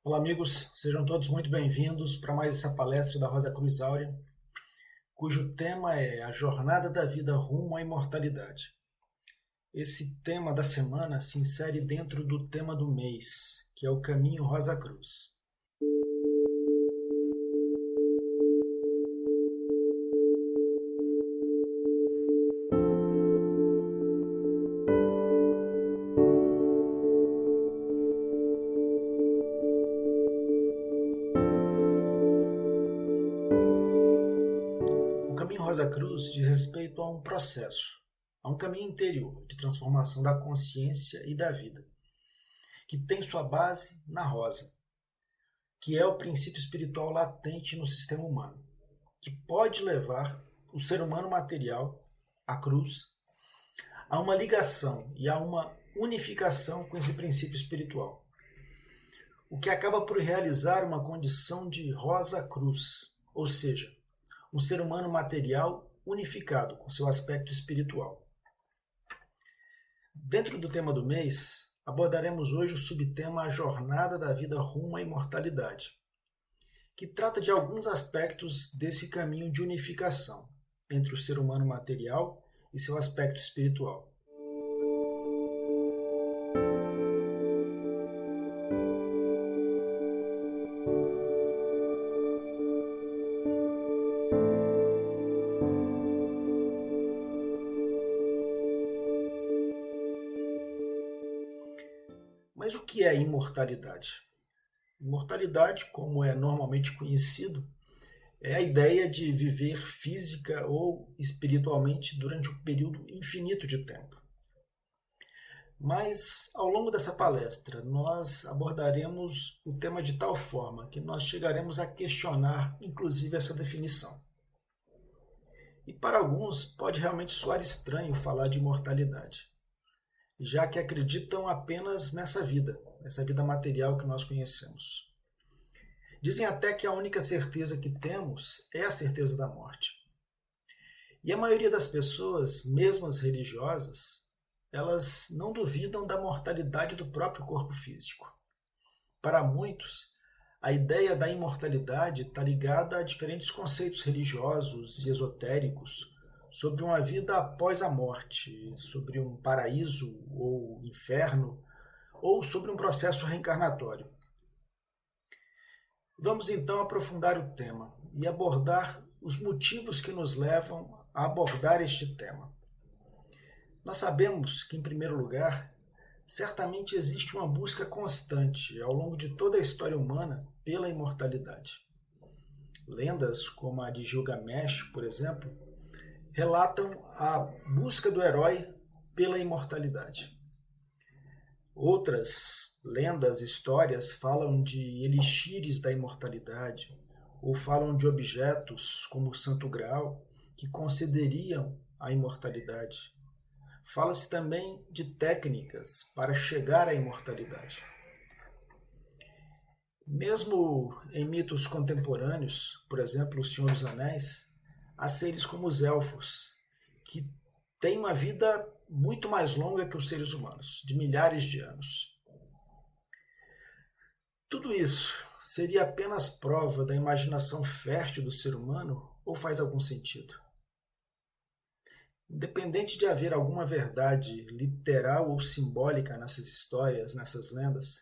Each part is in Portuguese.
Olá, amigos, sejam todos muito bem-vindos para mais essa palestra da Rosa Cruz Áurea, cujo tema é a jornada da vida rumo à imortalidade. Esse tema da semana se insere dentro do tema do mês, que é o Caminho Rosa Cruz. O Caminho Rosa Cruz diz respeito a um processo, a um caminho interior de transformação da consciência e da vida, que tem sua base na rosa, que é o princípio espiritual latente no sistema humano, que pode levar o ser humano material, a cruz, a uma ligação e a uma unificação com esse princípio espiritual, o que acaba por realizar uma condição de rosa cruz, ou seja, um ser humano material unificado com seu aspecto espiritual. Dentro do tema do mês, abordaremos hoje o subtema A Jornada da Vida Rumo à Imortalidade, que trata de alguns aspectos desse caminho de unificação entre o ser humano material e seu aspecto espiritual. Mas o que é imortalidade? Imortalidade, como é normalmente conhecido, é a ideia de viver física ou espiritualmente durante um período infinito de tempo. Mas, ao longo dessa palestra, nós abordaremos o tema de tal forma que nós chegaremos a questionar, inclusive, essa definição. E para alguns pode realmente soar estranho falar de imortalidade, já que acreditam apenas nessa vida material que nós conhecemos. Dizem até que a única certeza que temos é a certeza da morte. E a maioria das pessoas, mesmo as religiosas, elas não duvidam da mortalidade do próprio corpo físico. Para muitos, a ideia da imortalidade está ligada a diferentes conceitos religiosos e esotéricos sobre uma vida após a morte, sobre um paraíso ou inferno, ou sobre um processo reencarnatório. Vamos então aprofundar o tema e abordar os motivos que nos levam a abordar este tema. Nós sabemos que, em primeiro lugar, certamente existe uma busca constante ao longo de toda a história humana pela imortalidade. Lendas como a de Gilgamesh, por exemplo, relatam a busca do herói pela imortalidade. Outras lendas, histórias, falam de elixires da imortalidade, ou falam de objetos como o Santo Graal, que concederiam a imortalidade. Fala-se também de técnicas para chegar à imortalidade. Mesmo em mitos contemporâneos, por exemplo, O Senhor dos Anéis, há seres como os elfos, que têm uma vida muito mais longa que os seres humanos, de milhares de anos. Tudo isso seria apenas prova da imaginação fértil do ser humano ou faz algum sentido? Independente de haver alguma verdade literal ou simbólica nessas histórias, nessas lendas,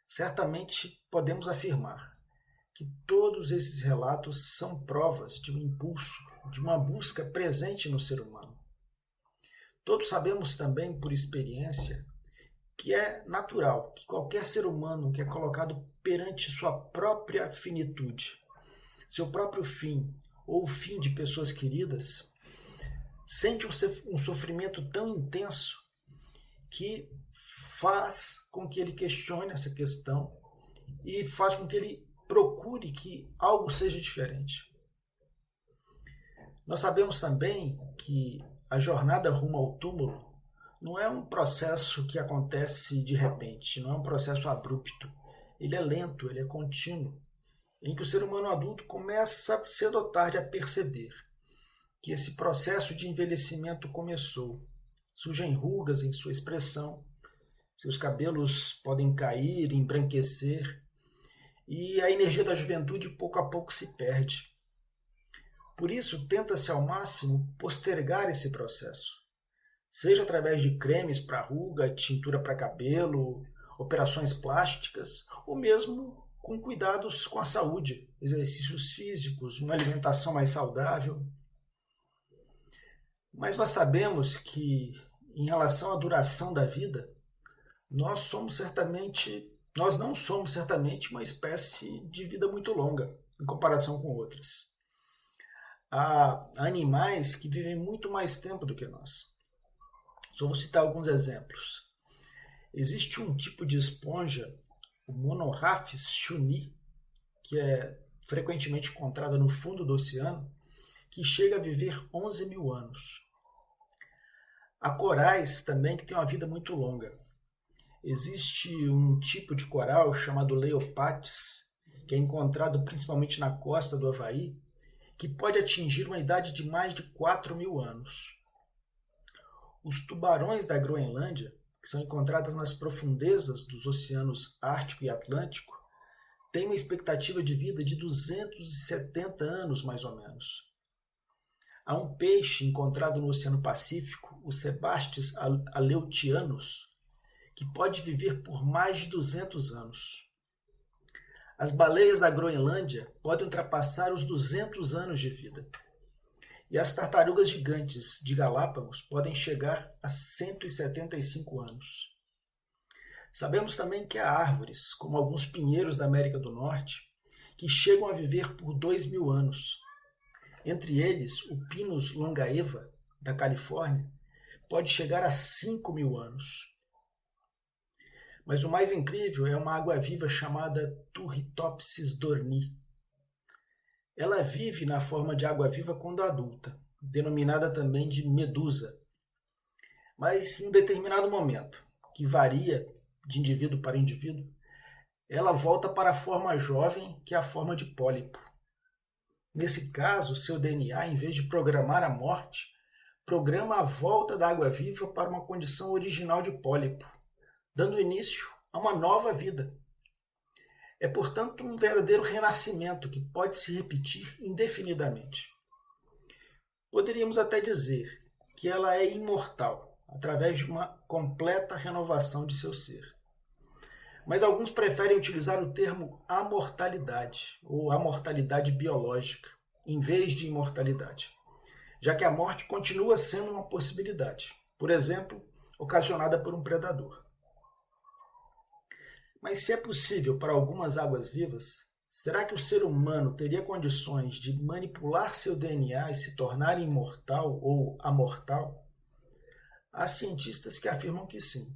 certamente podemos afirmar que todos esses relatos são provas de um impulso, de uma busca presente no ser humano. Todos sabemos também, por experiência, que é natural que qualquer ser humano que é colocado perante sua própria finitude, seu próprio fim ou o fim de pessoas queridas, sente um sofrimento tão intenso que faz com que ele questione essa questão e faz com que ele procure que algo seja diferente. Nós sabemos também que a jornada rumo ao túmulo não é um processo que acontece de repente, não é um processo abrupto. Ele é lento, ele é contínuo, em que o ser humano adulto começa cedo ou tarde a perceber que esse processo de envelhecimento começou. Surgem rugas em sua expressão, seus cabelos podem cair, embranquecer, e a energia da juventude pouco a pouco se perde. Por isso, tenta-se ao máximo postergar esse processo, seja através de cremes para ruga, tintura para cabelo, operações plásticas, ou mesmo com cuidados com a saúde, exercícios físicos, uma alimentação mais saudável. Mas nós sabemos que, em relação à duração da vida, nós não somos certamente uma espécie de vida muito longa, em comparação com outras. Há animais que vivem muito mais tempo do que nós. Só vou citar alguns exemplos. Existe um tipo de esponja, o Monoraphis shuni, que é frequentemente encontrada no fundo do oceano, que chega a viver 11 mil anos. Há corais também que têm uma vida muito longa. Existe um tipo de coral chamado Leopatis, que é encontrado principalmente na costa do Havaí, que pode atingir uma idade de mais de 4 mil anos. Os tubarões da Groenlândia, que são encontrados nas profundezas dos oceanos Ártico e Atlântico, têm uma expectativa de vida de 270 anos, mais ou menos. Há um peixe encontrado no Oceano Pacífico, o Sebastes aleutianus, que pode viver por mais de 200 anos. As baleias da Groenlândia podem ultrapassar os 200 anos de vida. E as tartarugas gigantes de Galápagos podem chegar a 175 anos. Sabemos também que há árvores, como alguns pinheiros da América do Norte, que chegam a viver por 2 mil anos. Entre eles, o Pinus longaeva, da Califórnia, pode chegar a 5 mil anos. Mas o mais incrível é uma água-viva chamada Turritopsis dorni. Ela vive na forma de água-viva quando adulta, denominada também de medusa. Mas em um determinado momento, que varia de indivíduo para indivíduo, ela volta para a forma jovem, que é a forma de pólipo. Nesse caso, seu DNA, em vez de programar a morte, programa a volta da água-viva para uma condição original de pólipo, dando início a uma nova vida. É, portanto, um verdadeiro renascimento que pode se repetir indefinidamente. Poderíamos até dizer que ela é imortal, através de uma completa renovação de seu ser. Mas alguns preferem utilizar o termo amortalidade, ou amortalidade biológica, em vez de imortalidade, já que a morte continua sendo uma possibilidade, por exemplo, ocasionada por um predador. Mas se é possível para algumas águas-vivas, será que o ser humano teria condições de manipular seu DNA e se tornar imortal ou amortal? Há cientistas que afirmam que sim.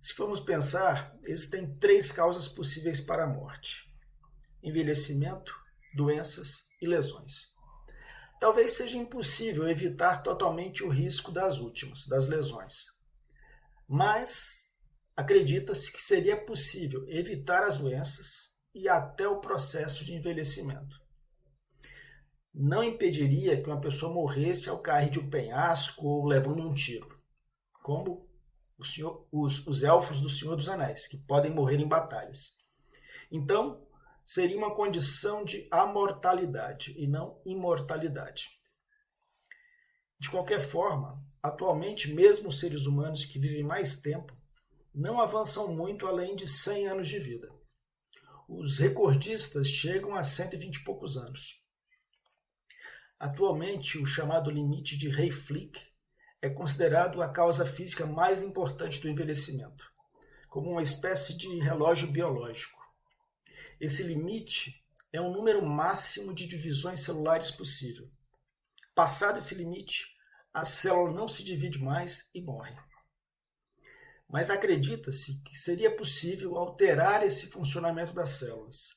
Se formos pensar, existem 3 causas possíveis para a morte: envelhecimento, doenças e lesões. Talvez seja impossível evitar totalmente o risco das últimas, das lesões. Mas acredita-se que seria possível evitar as doenças e até o processo de envelhecimento. Não impediria que uma pessoa morresse ao cair de um penhasco ou levando um tiro, como os elfos do Senhor dos Anéis, que podem morrer em batalhas. Então, seria uma condição de amortalidade e não imortalidade. De qualquer forma, atualmente, mesmo os seres humanos que vivem mais tempo não avançam muito além de 100 anos de vida. Os recordistas chegam a 120 e poucos anos. Atualmente, o chamado limite de Hayflick é considerado a causa física mais importante do envelhecimento, como uma espécie de relógio biológico. Esse limite é um número máximo de divisões celulares possível. Passado esse limite, a célula não se divide mais e morre. Mas acredita-se que seria possível alterar esse funcionamento das células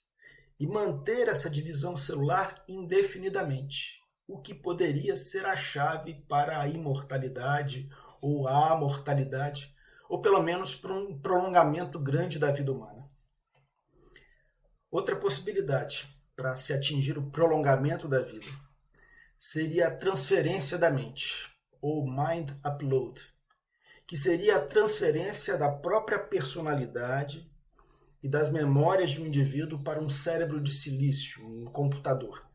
e manter essa divisão celular indefinidamente, o que poderia ser a chave para a imortalidade ou a amortalidade, ou pelo menos para um prolongamento grande da vida humana. Outra possibilidade para se atingir o prolongamento da vida seria a transferência da mente, ou mind upload, que seria a transferência da própria personalidade e das memórias de um indivíduo para um cérebro de silício, um computador.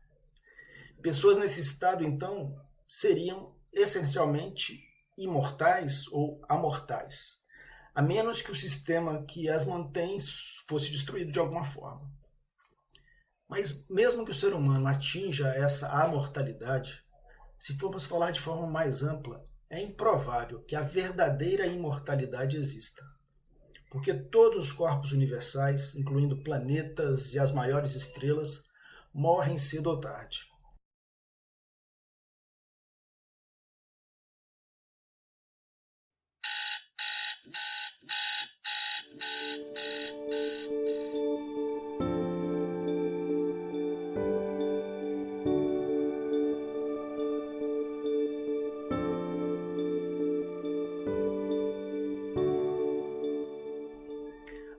Pessoas nesse estado, então, seriam essencialmente imortais ou amortais, a menos que o sistema que as mantém fosse destruído de alguma forma. Mas mesmo que o ser humano atinja essa amortalidade, se formos falar de forma mais ampla, é improvável que a verdadeira imortalidade exista. Porque todos os corpos universais, incluindo planetas e as maiores estrelas, morrem cedo ou tarde.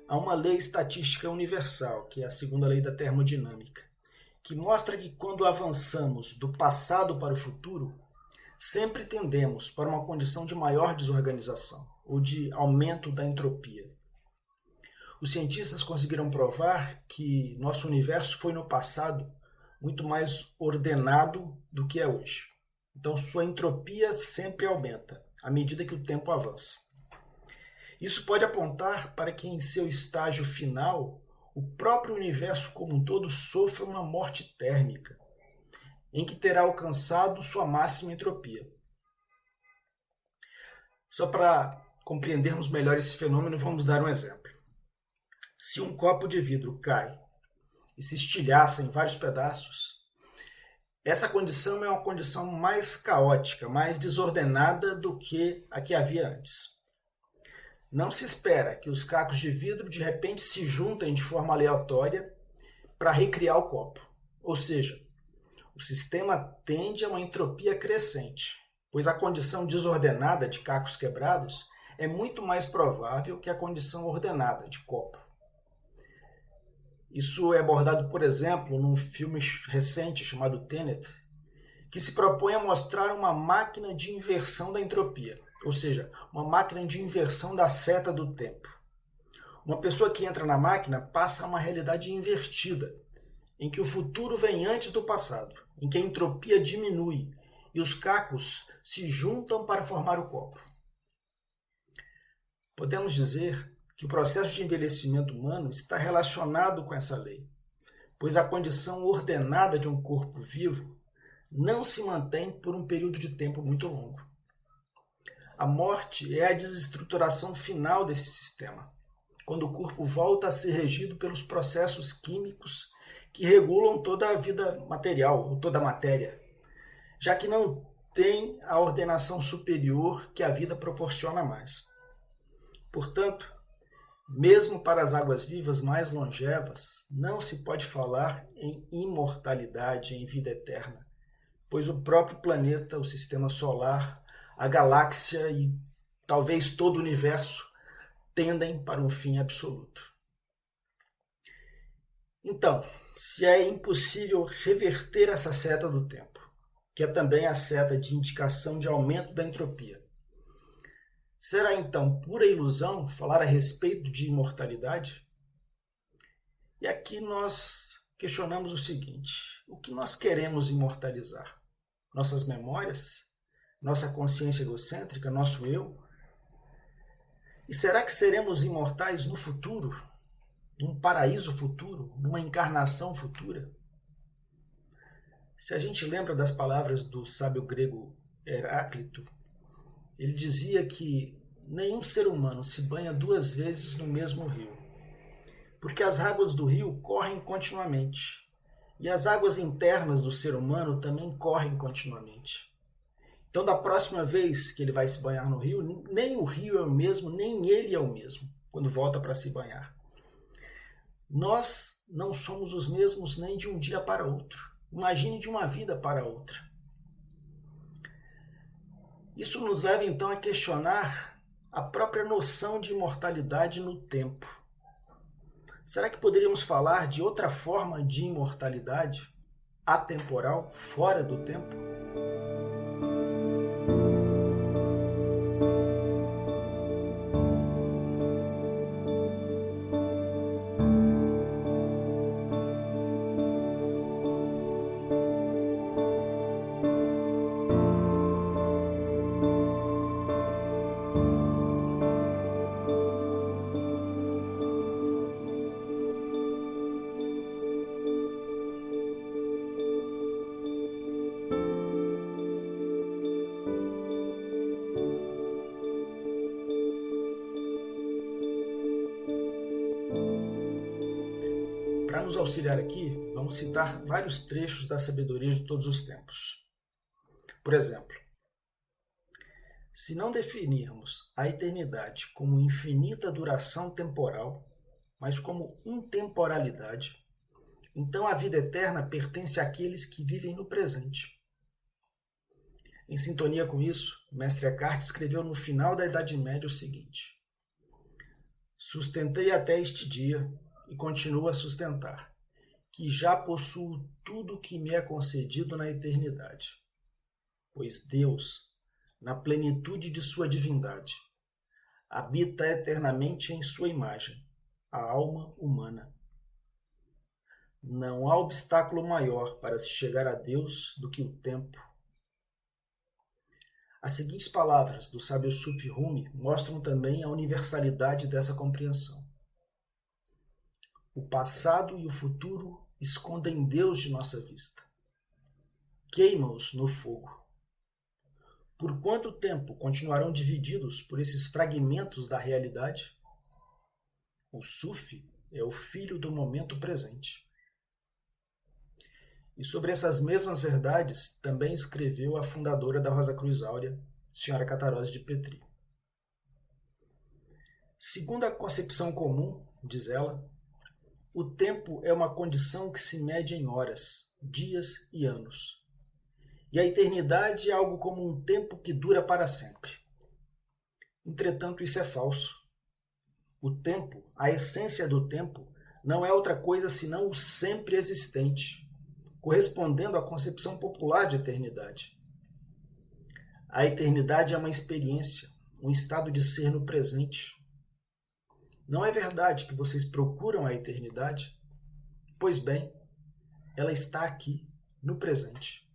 Há uma lei estatística universal, que é a segunda lei da termodinâmica, que mostra que quando avançamos do passado para o futuro, sempre tendemos para uma condição de maior desorganização, ou de aumento da entropia. Os cientistas conseguiram provar que nosso universo foi no passado muito mais ordenado do que é hoje. Então sua entropia sempre aumenta à medida que o tempo avança. Isso pode apontar para que em seu estágio final, o próprio universo como um todo sofra uma morte térmica, em que terá alcançado sua máxima entropia. Só para compreendermos melhor esse fenômeno, vamos dar um exemplo. Se um copo de vidro cai e se estilhaça em vários pedaços, essa condição é uma condição mais caótica, mais desordenada do que a que havia antes. Não se espera que os cacos de vidro de repente se juntem de forma aleatória para recriar o copo. Ou seja, o sistema tende a uma entropia crescente, pois a condição desordenada de cacos quebrados é muito mais provável que a condição ordenada de copo. Isso é abordado, por exemplo, num filme recente chamado Tenet, que se propõe a mostrar uma máquina de inversão da entropia, ou seja, uma máquina de inversão da seta do tempo. Uma pessoa que entra na máquina passa a uma realidade invertida, em que o futuro vem antes do passado, em que a entropia diminui e os cacos se juntam para formar o copo. Podemos dizer que o processo de envelhecimento humano está relacionado com essa lei, pois a condição ordenada de um corpo vivo não se mantém por um período de tempo muito longo. A morte é a desestruturação final desse sistema, quando o corpo volta a ser regido pelos processos químicos que regulam toda a vida material, ou toda a matéria, já que não tem a ordenação superior que a vida proporciona mais. Portanto, mesmo para as águas-vivas mais longevas, não se pode falar em imortalidade, em vida eterna, pois o próprio planeta, o sistema solar, a galáxia e talvez todo o universo tendem para um fim absoluto. Então, se é impossível reverter essa seta do tempo, que é também a seta de indicação de aumento da entropia, será então pura ilusão falar a respeito de imortalidade? E aqui nós questionamos o seguinte: o que nós queremos imortalizar? Nossas memórias? Nossa consciência egocêntrica? Nosso eu? E será que seremos imortais no futuro? Num paraíso futuro? Numa encarnação futura? Se a gente lembra das palavras do sábio grego Heráclito, ele dizia que nenhum ser humano se banha duas vezes no mesmo rio, porque as águas do rio correm continuamente, e as águas internas do ser humano também correm continuamente. Então, da próxima vez que ele vai se banhar no rio, nem o rio é o mesmo, nem ele é o mesmo, quando volta para se banhar. Nós não somos os mesmos nem de um dia para outro. Imagine de uma vida para outra. Isso nos leva então a questionar a própria noção de imortalidade no tempo. Será que poderíamos falar de outra forma de imortalidade, atemporal, fora do tempo? Para nos auxiliar aqui, vamos citar vários trechos da sabedoria de todos os tempos. Por exemplo, se não definirmos a eternidade como infinita duração temporal, mas como intemporalidade, então a vida eterna pertence àqueles que vivem no presente. Em sintonia com isso, o mestre Eckhart escreveu no final da Idade Média o seguinte: sustentei até este dia e continuo a sustentar, que já possuo tudo o que me é concedido na eternidade. Pois Deus, na plenitude de sua divindade, habita eternamente em sua imagem, a alma humana. Não há obstáculo maior para se chegar a Deus do que o tempo. As seguintes palavras do sábio Sufi Rumi mostram também a universalidade dessa compreensão. O passado e o futuro escondem Deus de nossa vista. Queima-os no fogo. Por quanto tempo continuarão divididos por esses fragmentos da realidade? O Sufi é o filho do momento presente. E sobre essas mesmas verdades também escreveu a fundadora da Rosa Cruz Áurea, Sra. Catarose de Petri. Segundo a concepção comum, diz ela, o tempo é uma condição que se mede em horas, dias e anos. E a eternidade é algo como um tempo que dura para sempre. Entretanto, isso é falso. O tempo, a essência do tempo, não é outra coisa senão o sempre existente, correspondendo à concepção popular de eternidade. A eternidade é uma experiência, um estado de ser no presente. Não é verdade que vocês procuram a eternidade? Pois bem, ela está aqui, no presente.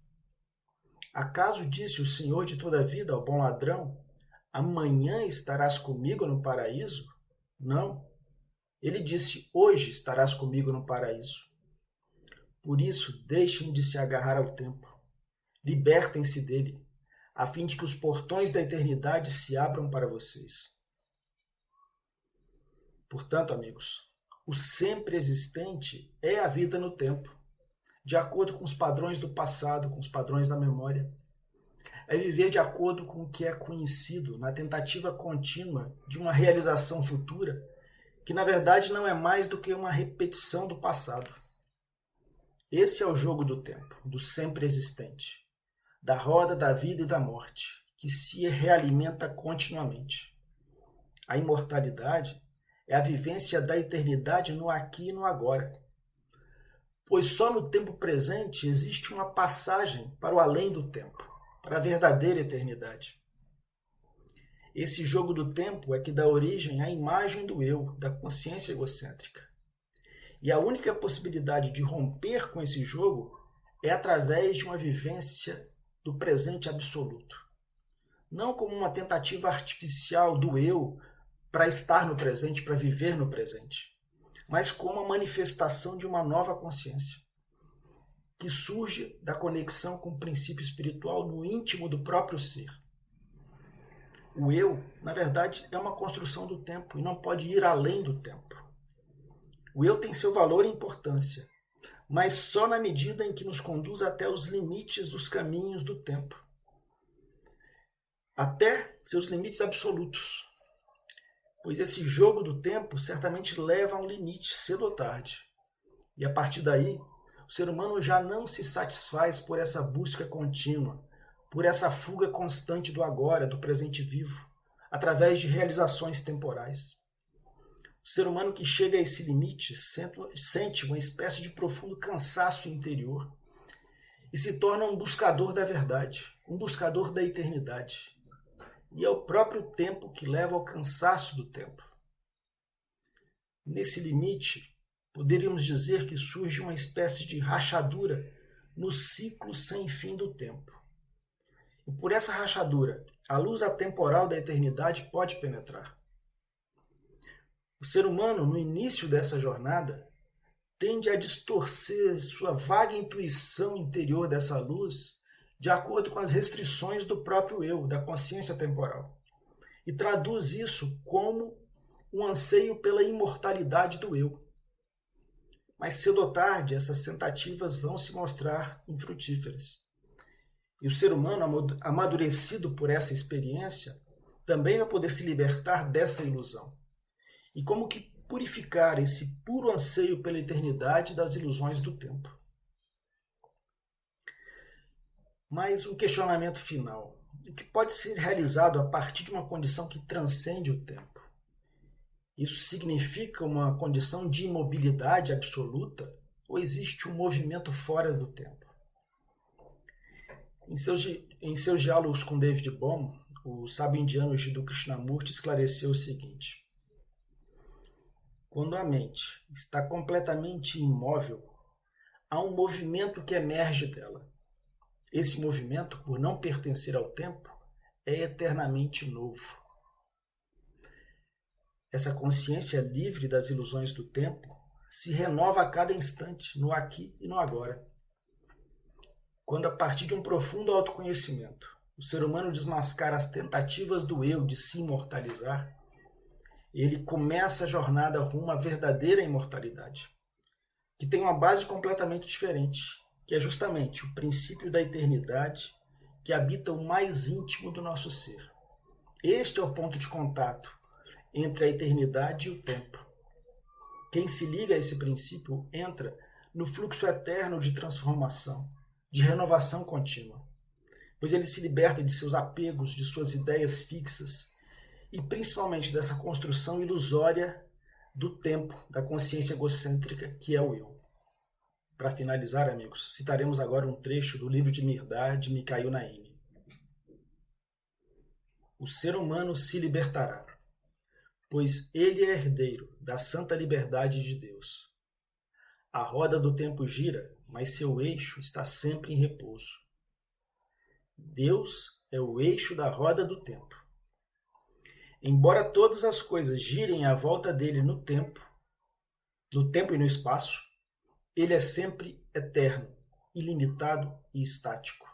Acaso disse o Senhor de toda a vida ao bom ladrão: amanhã estarás comigo no paraíso? Não. Ele disse: hoje estarás comigo no paraíso. Por isso, deixem de se agarrar ao tempo. Libertem-se dele, a fim de que os portões da eternidade se abram para vocês. Portanto, amigos, o sempre existente é a vida no tempo, de acordo com os padrões do passado, com os padrões da memória. É viver de acordo com o que é conhecido, na tentativa contínua de uma realização futura, que na verdade não é mais do que uma repetição do passado. Esse é o jogo do tempo, do sempre existente, da roda da vida e da morte, que se realimenta continuamente. A imortalidade é a vivência da eternidade no aqui e no agora, pois só no tempo presente existe uma passagem para o além do tempo, para a verdadeira eternidade. Esse jogo do tempo é que dá origem à imagem do eu, da consciência egocêntrica. E a única possibilidade de romper com esse jogo é através de uma vivência do presente absoluto. Não como uma tentativa artificial do eu para estar no presente, para viver no presente, mas como a manifestação de uma nova consciência, que surge da conexão com o princípio espiritual no íntimo do próprio ser. O eu, na verdade, é uma construção do tempo e não pode ir além do tempo. O eu tem seu valor e importância, mas só na medida em que nos conduz até os limites dos caminhos do tempo. Até seus limites absolutos. Pois esse jogo do tempo certamente leva a um limite, cedo ou tarde. E a partir daí, o ser humano já não se satisfaz por essa busca contínua, por essa fuga constante do agora, do presente vivo, através de realizações temporais. O ser humano que chega a esse limite sente uma espécie de profundo cansaço interior e se torna um buscador da verdade, um buscador da eternidade. E é o próprio tempo que leva ao cansaço do tempo. Nesse limite, poderíamos dizer que surge uma espécie de rachadura no ciclo sem fim do tempo. E por essa rachadura, a luz atemporal da eternidade pode penetrar. O ser humano, no início dessa jornada, tende a distorcer sua vaga intuição interior dessa luz de acordo com as restrições do próprio eu, da consciência temporal, e traduz isso como um anseio pela imortalidade do eu. mas cedo ou tarde essas tentativas vão se mostrar infrutíferas. E o ser humano, amadurecido por essa experiência, também vai poder se libertar dessa ilusão. E como que purificar esse puro anseio pela eternidade das ilusões do tempo. Mas um questionamento final. O que pode ser realizado a partir de uma condição que transcende o tempo? Isso significa uma condição de imobilidade absoluta ou existe um movimento fora do tempo? Em seus diálogos com David Bohm, o sábio indiano Jiddu Krishnamurti esclareceu o seguinte: quando a mente está completamente imóvel, há um movimento que emerge dela. Esse movimento, por não pertencer ao tempo, é eternamente novo. Essa consciência livre das ilusões do tempo se renova a cada instante, no aqui e no agora. Quando, a partir de um profundo autoconhecimento, o ser humano desmascara as tentativas do eu de se imortalizar, ele começa a jornada rumo à verdadeira imortalidade, que tem uma base completamente diferente, que é justamente o princípio da eternidade que habita o mais íntimo do nosso ser. Este é o ponto de contato entre a eternidade e o tempo. Quem se liga a esse princípio entra no fluxo eterno de transformação, de renovação contínua, pois ele se liberta de seus apegos, de suas ideias fixas e principalmente dessa construção ilusória do tempo, da consciência egocêntrica que é o eu. Para finalizar, amigos, citaremos agora um trecho do livro de Mirdá, de Mikhail Naim. O ser humano se libertará, pois ele é herdeiro da santa liberdade de Deus. A roda do tempo gira, mas seu eixo está sempre em repouso. Deus é o eixo da roda do tempo. Embora todas as coisas girem à volta dele no tempo e no espaço, ele é sempre eterno, ilimitado e estático.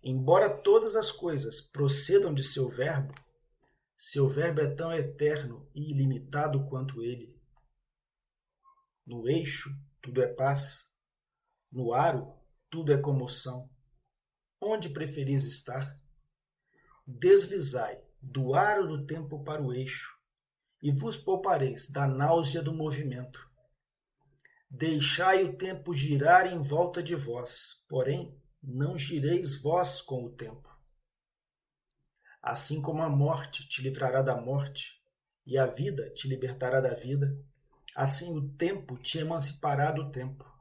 Embora todas as coisas procedam de seu verbo é tão eterno e ilimitado quanto ele. No eixo, tudo é paz. No aro, tudo é comoção. Onde preferis estar? Deslizai do aro do tempo para o eixo, e vos poupareis da náusea do movimento. Deixai o tempo girar em volta de vós, porém não gireis vós com o tempo. Assim como a morte te livrará da morte, e a vida te libertará da vida, assim o tempo te emancipará do tempo.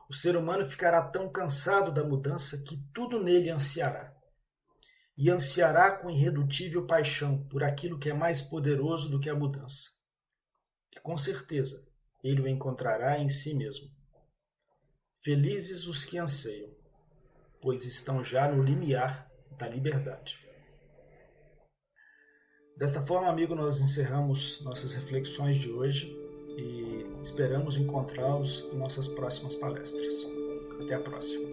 O ser humano ficará tão cansado da mudança que tudo nele ansiará. E ansiará com irredutível paixão por aquilo que é mais poderoso do que a mudança. E com certeza ele o encontrará em si mesmo. Felizes os que anseiam, pois estão já no limiar da liberdade. Desta forma, amigo, nós encerramos nossas reflexões de hoje e esperamos encontrá-los em nossas próximas palestras. Até a próxima.